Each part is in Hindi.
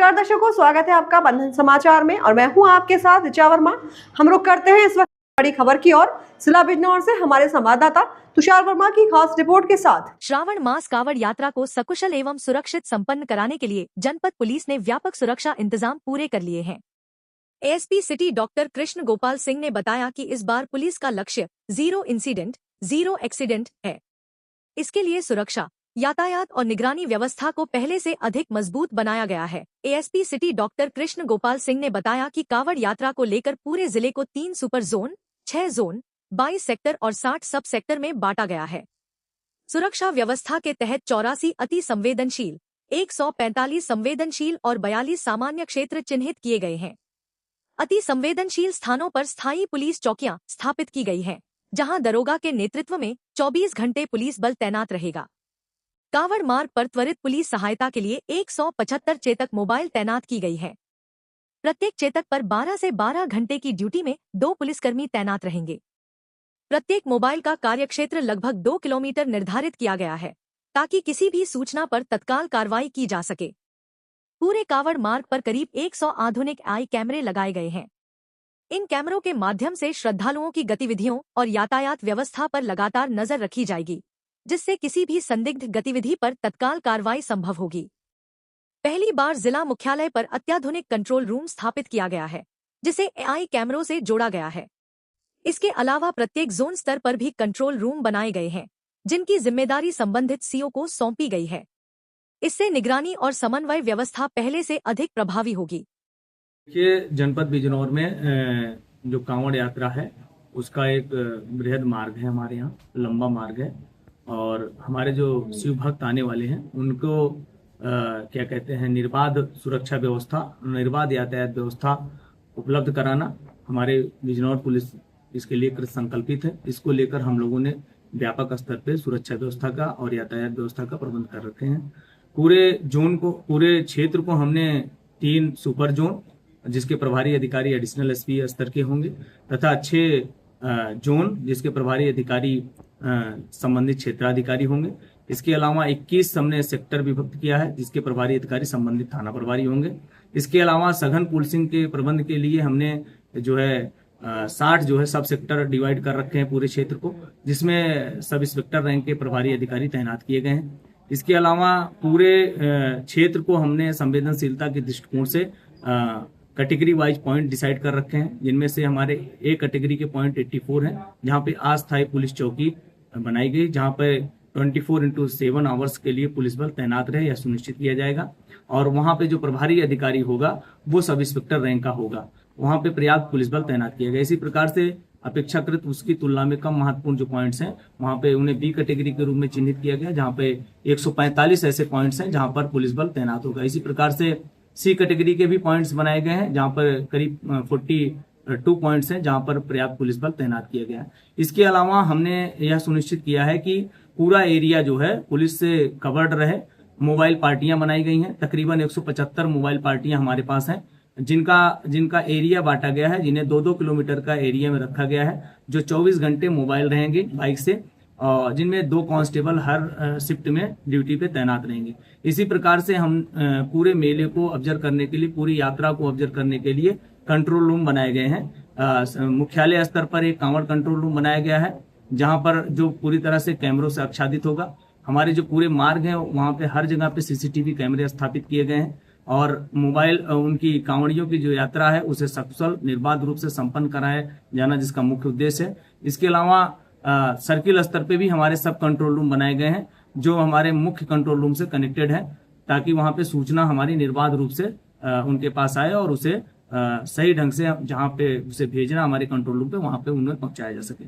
नमस्कार दर्शकों, स्वागत है आपका बंधन समाचार में और मैं हूं आपके साथ ऋचा वर्मा। हम रुक करते हैं इस वक्त बड़ी खबर की ओर। जिला बिजनौर से हमारे संवाददाता तुषार वर्मा की खास रिपोर्ट के साथ। श्रावण मास कावड़ यात्रा को सकुशल एवं सुरक्षित संपन्न कराने के लिए जनपद पुलिस ने व्यापक सुरक्षा इंतजाम पूरे कर लिए हैं। ASP city doctor Krishna Gopal Singh ने बताया कि इस बार पुलिस का लक्ष्य 0 इंसिडेंट 0 एक्सीडेंट है। इसके लिए सुरक्षा, यातायात और निगरानी व्यवस्था को पहले से अधिक मजबूत बनाया गया है। ASP city doctor Krishna Gopal Singh ने बताया कि कावड़ यात्रा को लेकर पूरे जिले को 3 सुपर जोन, 6 जोन, 22 सेक्टर और 60 सब सेक्टर में बांटा गया है। सुरक्षा व्यवस्था के तहत 84 अति संवेदनशील, 145 संवेदनशील और 42 सामान्य क्षेत्र चिन्हित किए गए हैं। अति संवेदनशील स्थानों पर स्थायी पुलिस चौकियां स्थापित की गई हैं, जहां दरोगा के नेतृत्व में 24 घंटे पुलिस बल तैनात रहेगा। कावड़ मार्ग पर त्वरित पुलिस सहायता के लिए 175 चेतक मोबाइल तैनात की गई है। प्रत्येक चेतक पर 12 से 12 घंटे की ड्यूटी में 2 पुलिसकर्मी तैनात रहेंगे। प्रत्येक मोबाइल का कार्यक्षेत्र लगभग 2 किलोमीटर निर्धारित किया गया है, ताकि किसी भी सूचना पर तत्काल कार्रवाई की जा सके। पूरे कावड़ मार्ग पर करीब 100 आधुनिक आई कैमरे लगाए गए हैं। इन कैमरों के माध्यम से श्रद्धालुओं की गतिविधियों और यातायात व्यवस्था पर लगातार नजर रखी जाएगी, जिससे किसी भी संदिग्ध गतिविधि पर तत्काल कार्रवाई संभव होगी। पहली बार जिला मुख्यालय पर अत्याधुनिक कंट्रोल रूम स्थापित किया गया है, जिसे एआई कैमरों से जोड़ा गया है। इसके अलावा प्रत्येक जोन स्तर पर भी कंट्रोल रूम बनाए गए हैं, जिनकी जिम्मेदारी संबंधित सीओ को सौंपी गई है। इससे निगरानी और समन्वय व्यवस्था पहले से अधिक प्रभावी होगी। देखिए, जनपद बिजनौर में जो कांवड़ यात्रा है उसका एक बृहद मार्ग है, हमारे यहाँ लंबा मार्ग है और हमारे जो शिव भक्त आने वाले हैं उनको क्या कहते हैं, निर्बाध सुरक्षा व्यवस्था, निर्बाध यातायात व्यवस्था उपलब्ध कराना हमारे बिजनौर पुलिस इसके लिए कृत संकल्पित है। इसको लेकर हम लोगों ने व्यापक स्तर पे सुरक्षा व्यवस्था का और यातायात व्यवस्था का प्रबंध कर रखे हैं। पूरे जोन को, पूरे क्षेत्र को हमने 3 सुपर जोन, जिसके प्रभारी अधिकारी एडिशनल एसपी स्तर के होंगे, तथा 6 जोन जिसके प्रभारी अधिकारी संबंधित क्षेत्राधिकारी होंगे। इसके अलावा 21 हमने सेक्टर विभक्त किया है, जिसके प्रभारी अधिकारी संबंधित थाना प्रभारी होंगे। इसके अलावा सघन पुलिसिंग के प्रबंध के लिए हमने जो है 60 जो है सब सेक्टर डिवाइड कर रखे हैं पूरे क्षेत्र को, जिसमें सब इंस्पेक्टर रैंक के प्रभारी अधिकारी तैनात किए गए हैं। इसके अलावा पूरे क्षेत्र को हमने संवेदनशीलता के दृष्टिकोण से कैटेगरी वाइज पॉइंट डिसाइड कर रखे हैं, जिनमें से हमारे ए कैटेगरी के पॉइंट 84 हैं, जहां पे अस्थायी पुलिस चौकी बनाई गई, जहां पे 24/7 आवर्स के लिए पुलिस बल तैनात रहे, यह सुनिश्चित किया जाएगा। और वहां पे जो प्रभारी अधिकारी होगा वो सब इंस्पेक्टर रैंक का होगा, वहां पे पर्याप्त पुलिस बल तैनात किया गया। इसी प्रकार से अपेक्षाकृत उसकी तुलना में कम महत्वपूर्ण जो पॉइंट्स हैं वहां पे उन्हें बी कैटेगरी के रूप में चिन्हित किया गया, जहां पे 145 ऐसे पॉइंट्स हैं जहां पर पुलिस बल तैनात होगा। इसी प्रकार से सी कैटेगरी के भी पॉइंट्स बनाए गए हैं, जहां पर करीब 42 पॉइंट्स हैं जहां पर पर्याप्त पुलिस बल तैनात किया गया है। इसके अलावा हमने यह सुनिश्चित किया है कि पूरा एरिया जो है पुलिस से कवर्ड रहे। मोबाइल पार्टियां बनाई गई हैं, तकरीबन 175 मोबाइल पार्टियां हमारे पास हैं, जिनका एरिया बांटा गया है, जिन्हें 2-2 किलोमीटर का एरिया में रखा गया है, जो 24 घंटे मोबाइल रहेंगे बाइक से, और जिनमें 2 कांस्टेबल हर शिफ्ट में ड्यूटी पे तैनात रहेंगे। इसी प्रकार से हम पूरे मेले को ऑब्जर्व करने के लिए, पूरी यात्रा को ऑब्जर्व करने के लिए कंट्रोल रूम बनाए गए हैं। मुख्यालय स्तर पर एक कांवड़ कंट्रोल रूम बनाया गया है, जहां पर जो पूरी तरह से कैमरों से आच्छादित होगा। हमारे जो पूरे मार्ग हैं वहां पे हर जगह पे सीसीटीवी कैमरे स्थापित किए गए हैं और मोबाइल उनकी कांवड़ियों की जो यात्रा है उसे सकुशल निर्बाध रूप से संपन्न कराया जाना, जिसका मुख्य उद्देश्य है। इसके अलावा सर्किल स्तर पे भी हमारे सब कंट्रोल रूम बनाए गए हैं, जो हमारे मुख्य कंट्रोल रूम से कनेक्टेड है, ताकि वहां पे सूचना हमारी निर्बाध रूप से उनके पास आए और उसे सही ढंग से जहां पे उसे भेजना हमारे कंट्रोल रूम पे, वहां पे उन्हें पहुंचाया जा सके।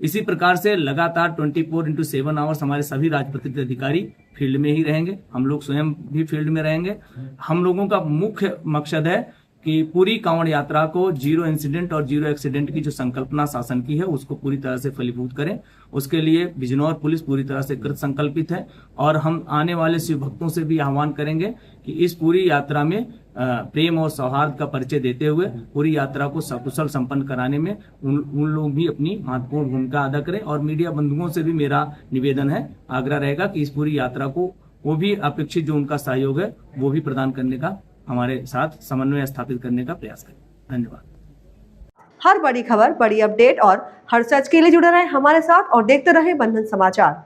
इसी प्रकार से लगातार 24/7 आवर्स हमारे सभी राजपत्रित अधिकारी फील्ड में ही रहेंगे। हम लोग स्वयं भी फील्ड में रहेंगे। हम लोगों का मुख्य मकसद है कि पूरी कांवड़ यात्रा को 0 इंसिडेंट और 0 एक्सीडेंट की जो संकल्पना शासन की है उसको पूरी तरह से फलीभूत करें। उसके लिए बिजनौर पुलिस पूरी तरह से कृत संकल्पित है और हम आने वाले शिव भक्तों से भी आह्वान करेंगे कि इस पूरी यात्रा में प्रेम और सौहार्द का परिचय देते हुए पूरी यात्रा को सकुशल संपन्न कराने में उन लोग भी अपनी महत्वपूर्ण भूमिका अदा करें। और मीडिया बंधुओं से भी मेरा निवेदन है, आग्रह रहेगा कि इस पूरी यात्रा को वो भी अपेक्षित जो उनका सहयोग है वो भी प्रदान करने का हमारे साथ समन्वय स्थापित करने का प्रयास करें। धन्यवाद। हर बड़ी खबर, बड़ी अपडेट और हर सच के लिए जुड़े रहे हमारे साथ और देखते रहे बंधन समाचार।